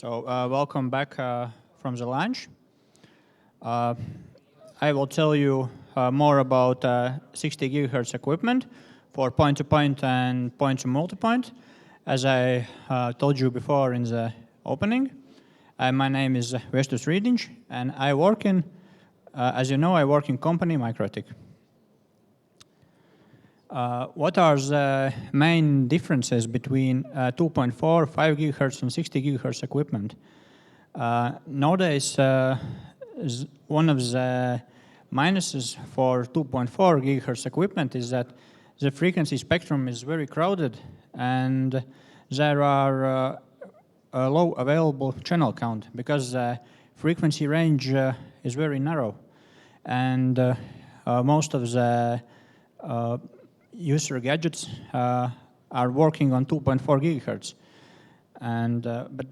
Welcome back from the lunch. I will tell you more about 60 gigahertz equipment for point-to-point and point-to-multipoint. As I told you before in the opening, my name is Vestus Rīdiņš, and I work in, as you know, I work in company MikroTik. What are the main differences between 2.4, 5 gigahertz and 60 gigahertz equipment? Nowadays, one of the minuses for 2.4 gigahertz equipment is that the frequency spectrum is very crowded and there are a low available channel count because the frequency range is very narrow, and most of the user gadgets are working on 2.4 gigahertz, and but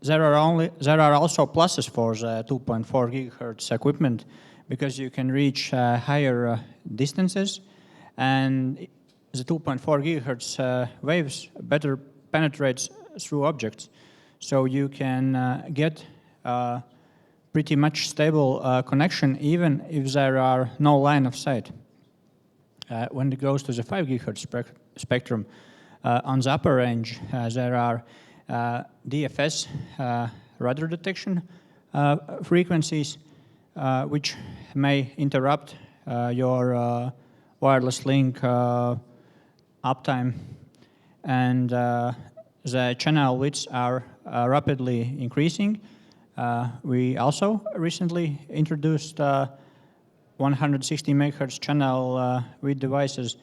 there are also pluses for the 2.4 gigahertz equipment because you can reach higher distances, and the 2.4 gigahertz waves better penetrates through objects, so you can get pretty much stable connection even if there are no line of sight. When it goes to the 5 gigahertz spectrum, on the upper range, there are DFS radar detection frequencies, which may interrupt your wireless link uptime, and the channel widths are rapidly increasing. We also recently introduced 160 megahertz channel with devices,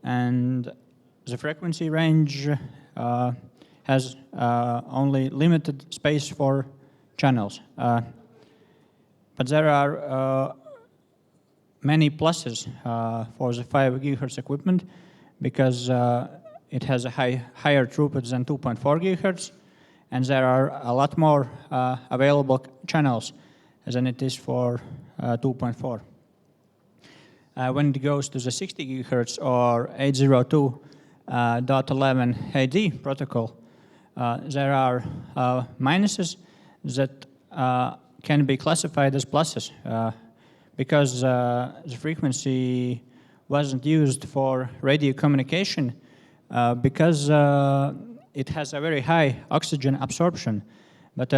and the frequency range has only limited space for channels. But there are many pluses for the 5 gigahertz equipment because it has a higher throughput than 2.4 gigahertz, and there are a lot more available channels than it is for 2.4. When it goes to the 60 gigahertz or 802.11 AD protocol, there are minuses that can be classified as pluses because the frequency wasn't used for radio communication because it has a very high oxygen absorption. But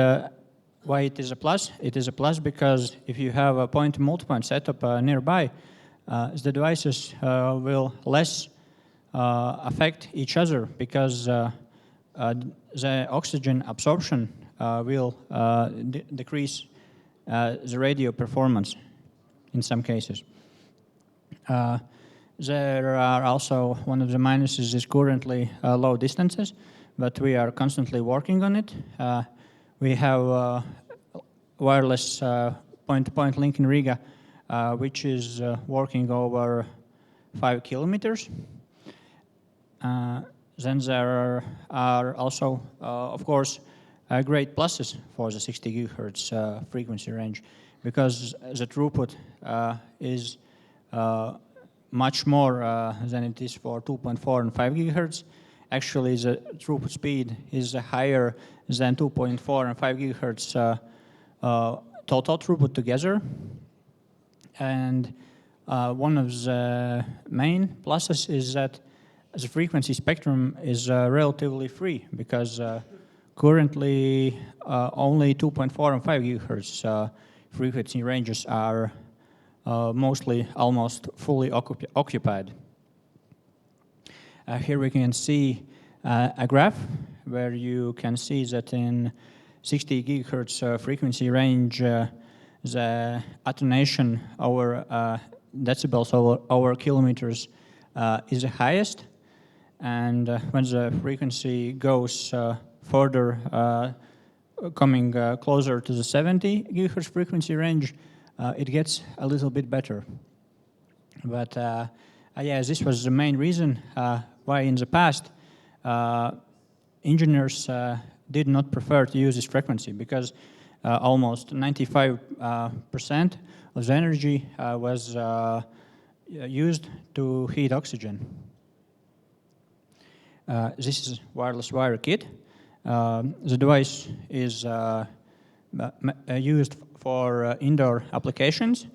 why it is a plus? It is a plus because if you have a point-to-multipoint setup nearby, the devices will less affect each other because the oxygen absorption will decrease the radio performance in some cases. There are also, one of the minuses is currently low distances, but we are constantly working on it. We have wireless point-to-point link in Riga, which is working over 5 kilometers. Then there are also, of course, great pluses for the 60 gigahertz frequency range because the throughput is much more than it is for 2.4 and 5 gigahertz. Actually, the throughput speed is higher than 2.4 and 5 gigahertz total throughput together. And one of the main pluses is that the frequency spectrum is relatively free because currently only 2.4 and 5 gigahertz frequency ranges are mostly almost fully occupied. Here we can see a graph where you can see that in 60 gigahertz frequency range the attenuation over decibels over kilometers is the highest, and when the frequency goes further, coming closer to the 70 gigahertz frequency range, it gets a little bit better. But yeah, this was the main reason why in the past engineers did not prefer to use this frequency because almost 95% of the energy was used to heat oxygen. This is wireless wire kit. The device is used for indoor applications.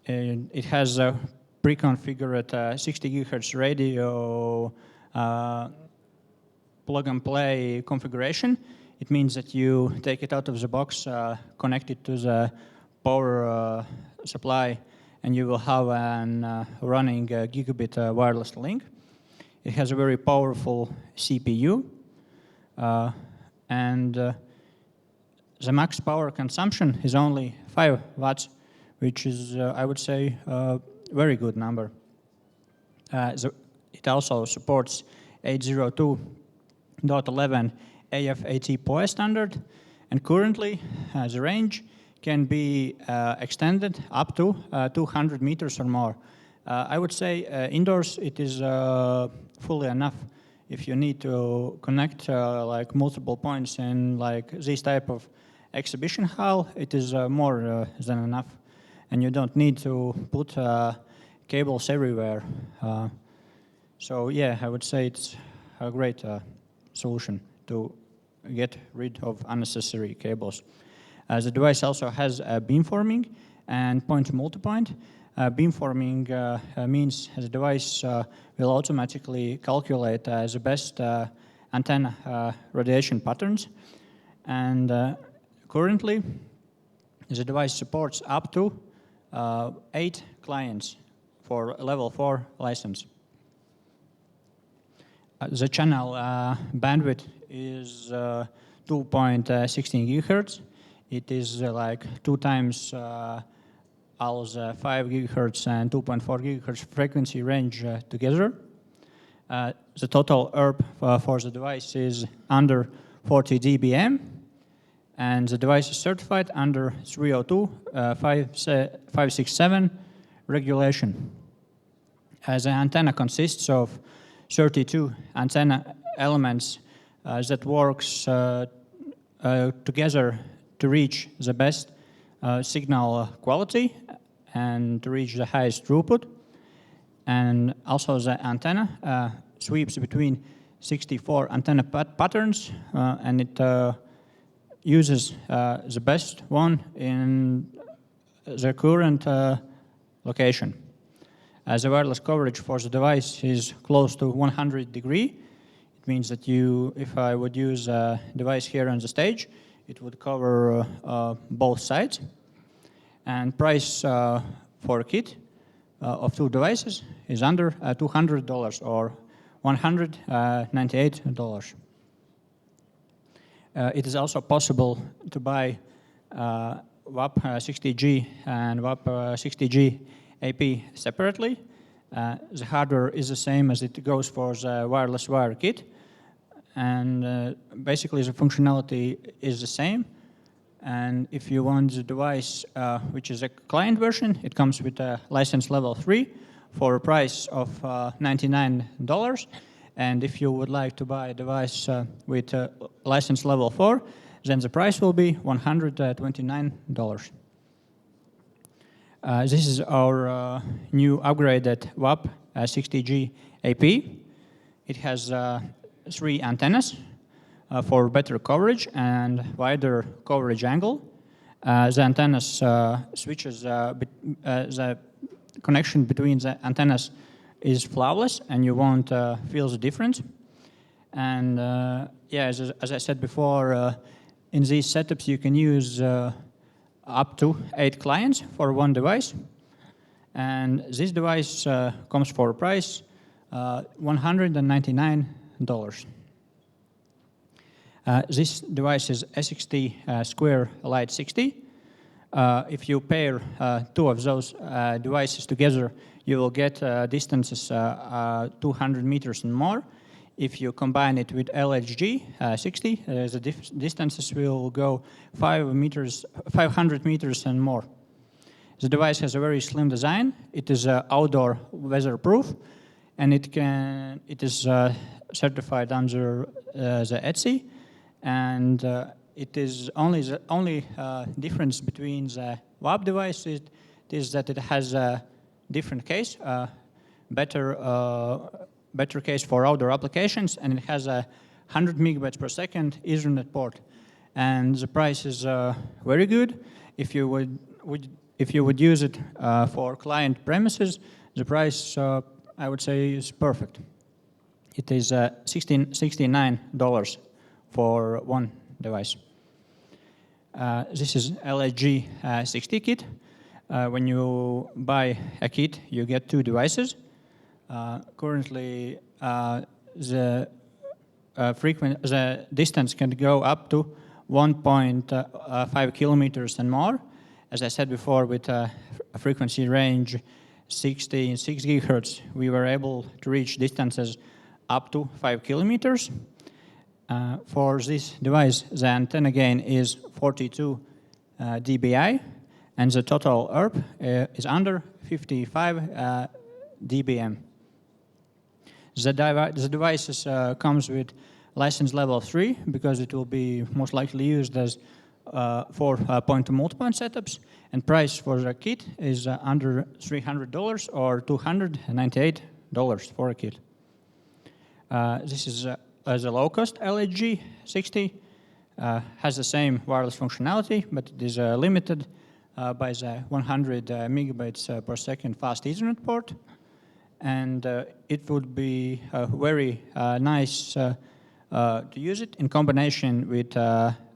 It has a pre-configured 60 GHz radio plug-and-play configuration. It means that you take it out of the box, connect it to the power supply, and you will have a running gigabit wireless link. It has a very powerful CPU, and the max power consumption is only 5 watts, which is, I would say, a very good number. It also supports 802.11 AFAT PoE standard, and currently the range can be extended up to 200 meters or more. I would say indoors it is fully enough. If you need to connect like multiple points in like this type of exhibition hall, it is more than enough, and you don't need to put cables everywhere. So yeah, I would say it's a great solution to get rid of unnecessary cables. The device also has beamforming and point-to-multipoint. Beamforming means the device will automatically calculate the best antenna radiation patterns. And currently, the device supports up to 8 clients for level 4 license. The channel bandwidth is 2.16 gigahertz. It is like 2 times all the 5 gigahertz and 2.4 gigahertz frequency range together. The total ERP for the device is under 40 dBm, and the device is certified under 302.567 regulation. The antenna consists of 32 antenna elements that works together to reach the best signal quality and to reach the highest throughput. And also the antenna sweeps between 64 antenna patterns, and it uses the best one in the current location. The wireless coverage for the device is close to 100 degrees. It means that if I would use a device here on the stage, it would cover both sides. And price for a kit of 2 devices is under $200 or $198. It is also possible to buy WAP 60G and WAP 60G AP separately. The hardware is the same as it goes for the wireless wire kit, and basically the functionality is the same. And if you want the device, which is a client version, it comes with a license level 3 for a price of $99. And if you would like to buy a device with license level 4, then the price will be $129. This is our new upgraded WAP 60G AP. It has 3 antennas for better coverage and wider coverage angle. The antennas switches, the connection between the antennas is flawless, and you won't feel the difference. And yeah, as I said before, in these setups you can use up to 8 clients for one device. And this device comes for a price $199. This device is SXT Square Lite 60. If you pair 2 of those devices together, you will get distances 200 meters and more. If you combine it with LHG 60, the distances will go 500 meters and more. The device has a very slim design. It is outdoor weatherproof, and it is certified under the ETSI. And it is the only difference between the WAP device is that it has a different case, better case for outdoor applications, and it has a 100 megabytes per second Ethernet port, and the price is very good. If you would use it for client premises, the price I would say is perfect. It is $69 for one device. This is LHG 60 kit. When you buy a kit, you get 2 devices. Currently, the distance can go up to 1.5 kilometers and more. As I said before, with a frequency range 66 gigahertz, we were able to reach distances up to 5 kilometers. For this device, the antenna gain is 42 dBi, and the total ERP is under 55 dBm. The device comes with license level 3 because it will be most likely used as for point-to-multipoint setups, and price for the kit is under $300 or $298 for a kit. This is a low-cost LHG 60, has the same wireless functionality, but it is limited by the 100 megabytes per second fast Ethernet port, and it would be very nice to use it in combination with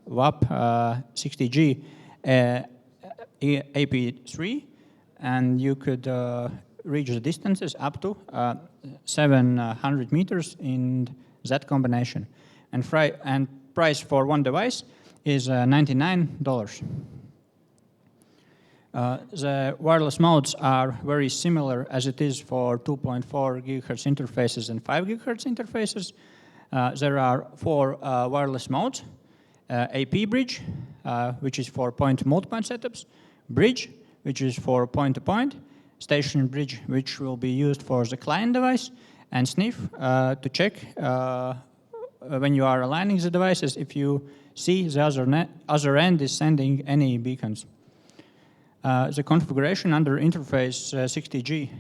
WAP 60G AP3, and you could reach the distances up to 700 meters in that combination. And price for one device is $99. The wireless modes are very similar as it is for 2.4 gigahertz interfaces and 5 gigahertz interfaces. There are 4 wireless modes. AP bridge, which is for point-to-multipoint setups, bridge, which is for point-to-point, station bridge, which will be used for the client device, and sniff to check when you are aligning the devices if you see the other end is sending any beacons. The configuration under interface 60G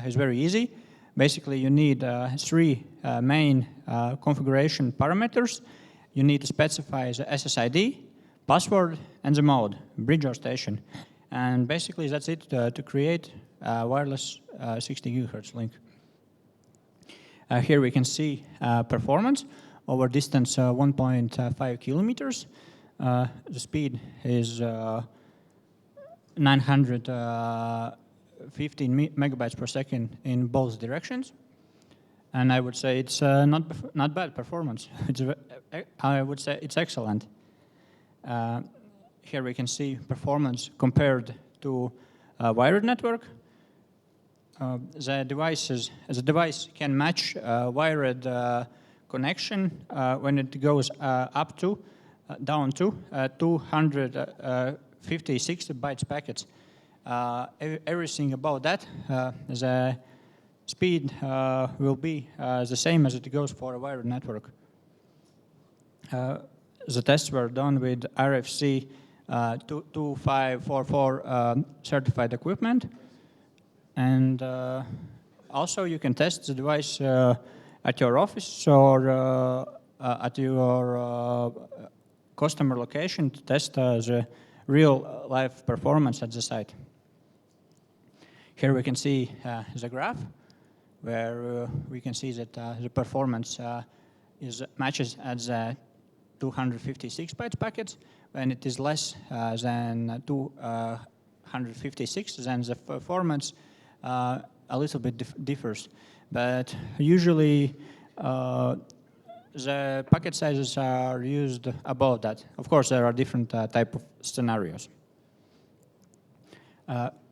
is very easy. Basically, you need 3 main configuration parameters. You need to specify the SSID, password, and the mode, bridge or station. And basically, that's it to create a wireless 60 gigahertz link. Here we can see performance over distance 1.5 kilometers. The speed is 915 megabytes per second in both directions. And I would say it's not bad performance. I would say it's excellent. Here we can see performance compared to a wired network. The device can match wired connection when it goes down to 256 bytes packets. Everything about that, the speed will be the same as it goes for a wired network. The tests were done with RFC 2544 certified equipment, and also you can test the device at your office or at your customer location to test the real life performance at the site. Here we can see the graph where we can see that the performance matches at the 256 bytes packets. When it is less than 256, then the performance a little bit differs. But usually the packet sizes are used above that. Of course, there are different type of scenarios.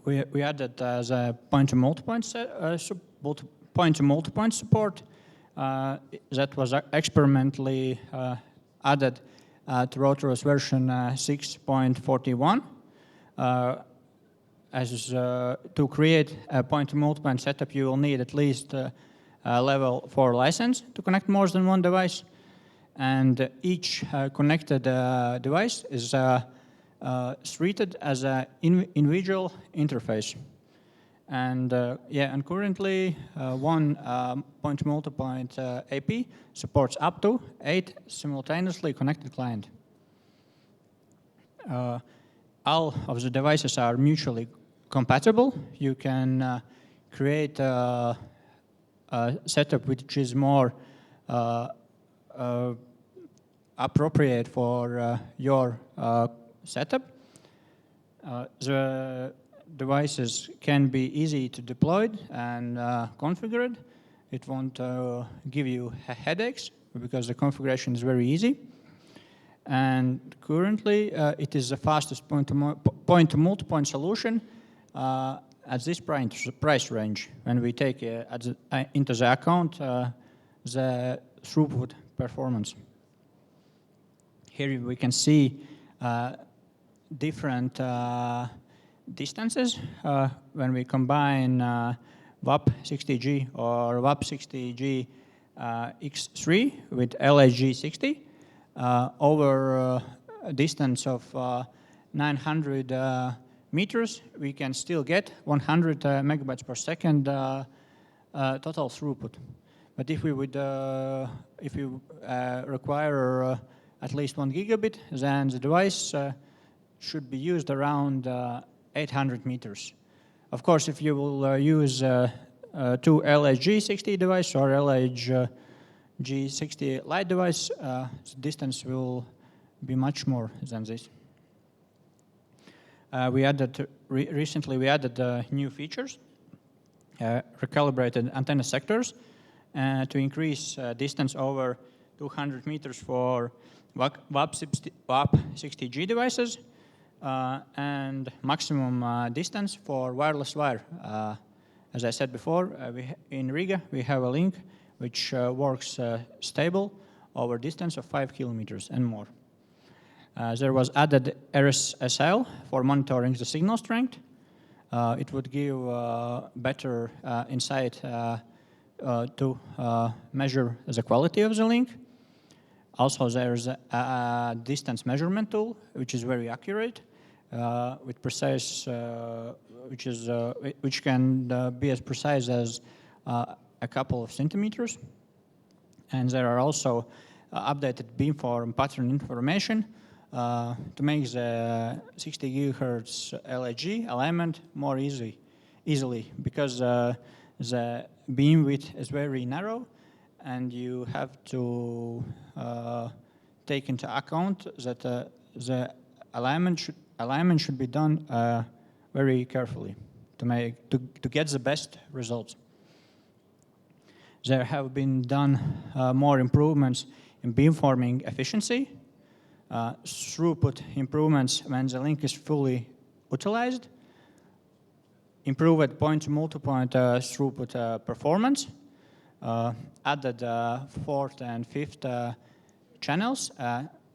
We added the point-to-multipoint support that was experimentally added to Rotor's version 6.41. To create a point-to-multipoint setup, you will need at least a level 4 license to connect more than one device. And each connected device is treated as an individual interface. And and currently one point-multipoint AP supports up to 8 simultaneously connected clients. All of the devices are mutually compatible. You can create a setup which is more appropriate for your setup. The devices can be easy to deploy and configured. It won't give you headaches because the configuration is very easy. And currently, it is the fastest point-to-multipoint solution at this price range when we take into the account the throughput performance. Here we can see different distances when we combine WAP 60G or WAP 60G X3 with LHG 60 over a distance of 900 meters. We can still get 100 megabytes per second total throughput. But if we would, require at least 1 gigabit, then the device should be used around 800 meters. Of course, if you will use two LHG60 device or LHG60 Lite device, the distance will be much more than this. Recently we added new features, recalibrated antenna sectors to increase distance over 200 meters for WAP 60G devices and maximum distance for wireless wire. As I said before, in Riga we have a link which works stable over distance of 5 kilometers and more. There was added RSSL for monitoring the signal strength. It would give better insight to measure the quality of the link. Also, there's a distance measurement tool, which is very accurate, with precise, which can be as precise as a couple of centimeters. And there are also updated beamform pattern information to make the 60 gigahertz LHG alignment more easily, because the beam width is very narrow, and you have to take into account that the alignment should be done very carefully to get the best results. There have been done more improvements in beamforming efficiency, throughput improvements when the link is fully utilized, improved point-to-multipoint throughput performance, added fourth and fifth channels,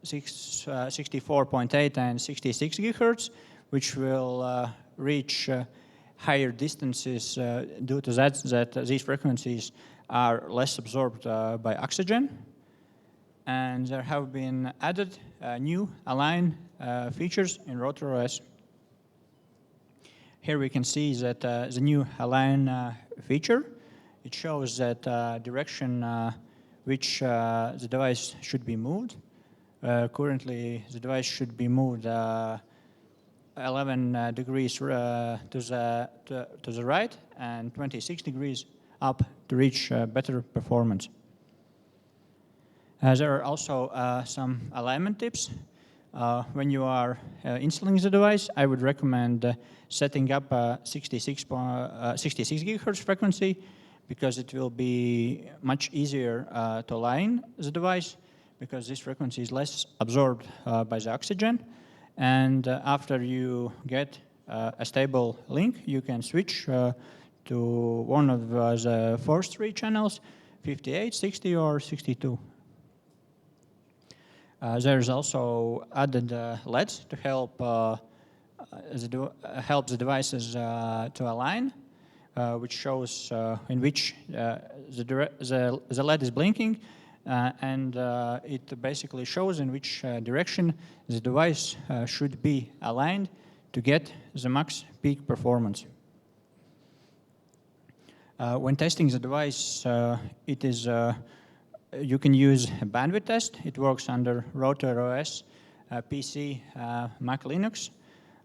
64.8 and 66 gigahertz, which will reach higher distances due to that these frequencies are less absorbed by oxygen. And there have been added new align features in RotorOS. Here we can see that the new align feature, it shows that direction which the device should be moved. Currently, the device should be moved 11 degrees to the right and 26 degrees up to reach better performance. There are also some alignment tips. When you are installing the device, I would recommend setting up a 66 gigahertz frequency, because it will be much easier to align the device, because this frequency is less absorbed by the oxygen. And after you get a stable link, you can switch to one of the first three channels, 58, 60, or 62. There's also added LEDs to help the devices to align, which shows in which the LED is blinking, and it basically shows in which direction the device should be aligned to get the max peak performance. When testing the device, you can use a bandwidth test. It works under Router OS, PC, Mac Linux.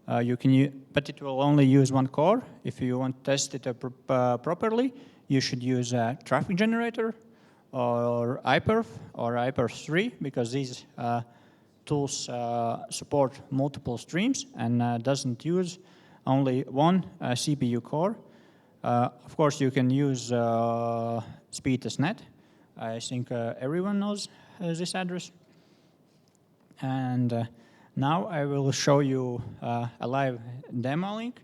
But it will only use one core. If you want to test it properly, you should use a traffic generator or iPerf or iPerf 3, because these tools support multiple streams and doesn't use only one CPU core. Of course, you can use speed.net. I think everyone knows this address. And now I will show you a live demo link,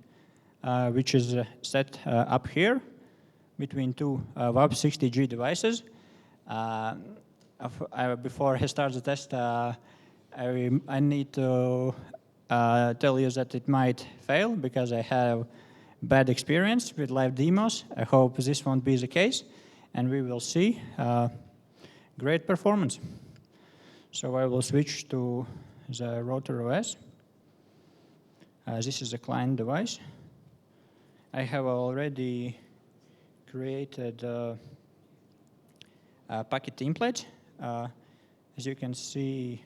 which is set up here between two WAP60G devices. Before I start the test, I need to tell you that it might fail because I have bad experience with live demos. I hope this won't be the case, and we will see great performance. So I will switch to the Router OS. This is a client device. I have already created a packet template. As you can see,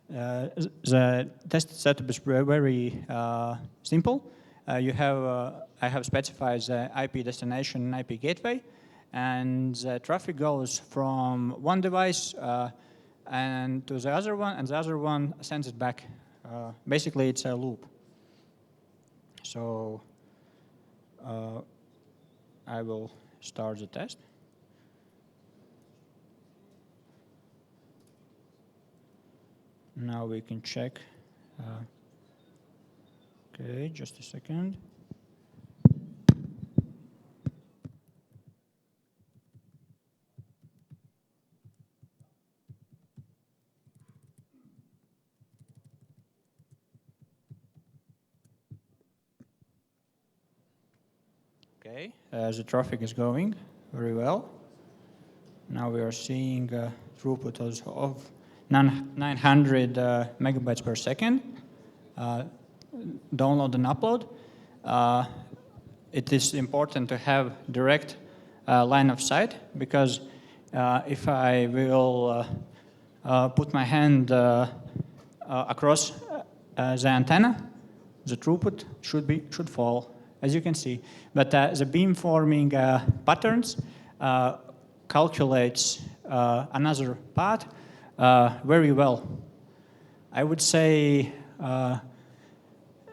the test setup is very simple. I have specified the IP destination and IP gateway, and the traffic goes from one device and to the other one, and the other one sends it back. Basically, it's a loop. So I will start the test. Now we can check. Okay, just a second. Okay, the traffic is going very well. Now we are seeing throughput of 900 megabytes per second. Download and upload. It is important to have direct line of sight, because if I will put my hand across the antenna, the throughput should fall, as you can see. But the beamforming patterns calculates another path very well. I would say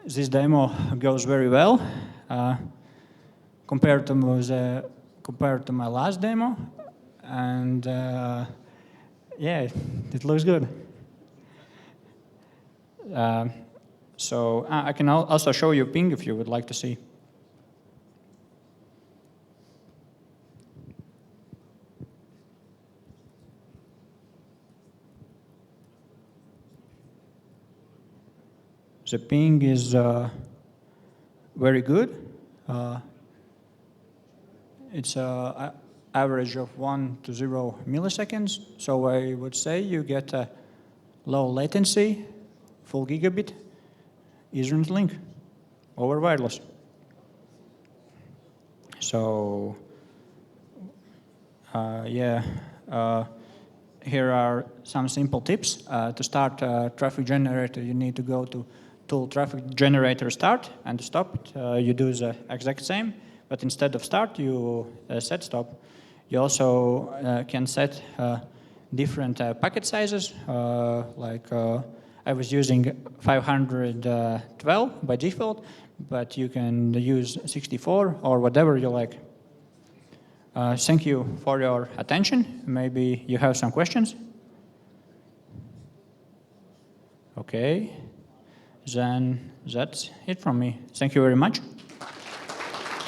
this demo goes very well compared to my last demo, and yeah, it looks good. So I can also show you ping if you would like to see. The ping is very good. It's an average of 1 to 0 milliseconds. So I would say you get a low latency, full gigabit Ethernet link over wireless. So here are some simple tips. To start a traffic generator, you need to go to tool traffic generator start, and to stop it, you do the exact same, but instead of start, you set stop. You also can set different packet sizes, like I was using 512 by default, but you can use 64 or whatever you like. Thank you for your attention. Maybe you have some questions? Okay. Then that's it from me. Thank you very much.